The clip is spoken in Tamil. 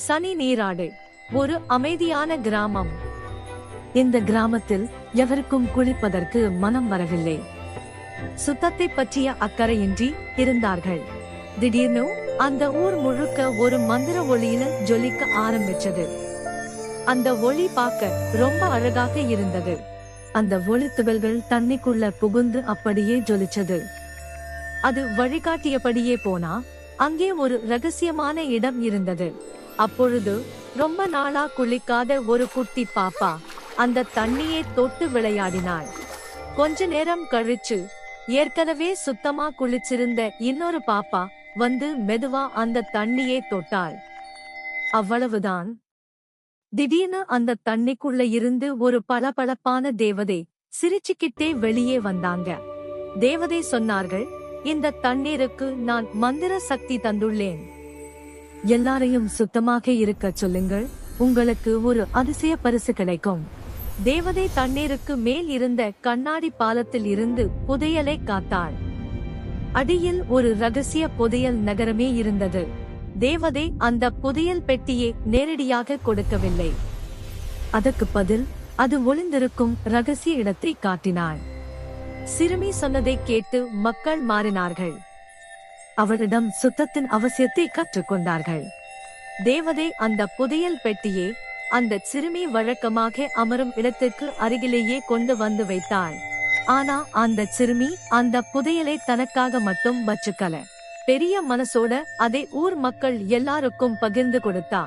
சனி நீராடு ஒரு அமைதியான கிராமம். இந்த கிராமத்தில் எவருக்கும் குளிப்பதற்கு மனம் வரவில்லை. சுத்தத்தை பற்றிய அக்கறையின்றி இருந்தார்கள். திடீர்னு அந்த ஊர் முழுக்க ஒரு மந்திர ஒளியில ஜொலிக்க ஆரம்பிச்சது. அந்த ஒளி பார்க்க ரொம்ப அழகாக இருந்தது. அந்த ஒளித்துகள்கள் தண்ணிக்குள்ள புகுந்து அப்படியே ஜொலிச்சது. அது வழிகாட்டியபடியே போனா அங்கே ஒரு ரகசியமான இடம் இருந்தது. அப்பொழுது ரொம்ப நாளா குளிக்காத ஒரு குட்டி பாப்பா அந்த தண்ணியை தொட்டு விளையாடினாள். கொஞ்ச நேரம் கழிச்சு ஏற்கனவே சுத்தமா குளிச்சிருந்த இன்னொரு பாப்பா வந்து மெதுவா அந்த தண்ணியை தொட்டாள். அவ்வளவுதான். திடீர்னு அந்த தண்ணிக்குள்ள இருந்து ஒரு பளபளப்பான தேவதை சிரிச்சுக்கிட்டே வெளியே வந்தாங்க. தேவதை சொன்னார்கள், இந்த தண்ணீருக்கு நான் மந்திர சக்தி தந்துள்ளேன். எல்லாரையும் சுத்தமாக இருக்க சொல்லுங்கள், உங்களுக்கு ஒரு அதிசய பரிசு கிடைக்கும். தேவதை தண்ணீருக்கு மேல் இருந்த கண்ணாடி பாலத்தில் இருந்து புதையலை காத்தாள். அடியில் ஒரு ரகசிய புதையல் நகரமே இருந்தது. தேவதை அந்த புதையல் பெட்டியை நேரடியாக கொடுக்கவில்லை. அதற்கு பதில் அது ஒளிந்திருக்கும் ரகசிய இடத்தை காட்டினாள். சிறுமி சொன்னதை கேட்டு மக்கள் மாறினார்கள். அவரிடம் சுத்தத்தின் அவசியத்தை கற்றுக்கொண்டார்கள். தேவதை அந்த புதையல் பெட்டியை அந்த சிறுமி வழக்கமாக அமரும் இடத்திற்கு அருகிலேயே கொண்டு வந்து வைத்தாள். ஆனா அந்த சிறுமி அந்த புதையலை தனக்காக மட்டும் வச்சுக்கல. பெரிய மனசோட அதை ஊர் மக்கள் எல்லாருக்கும் பகிர்ந்து கொடுத்தா.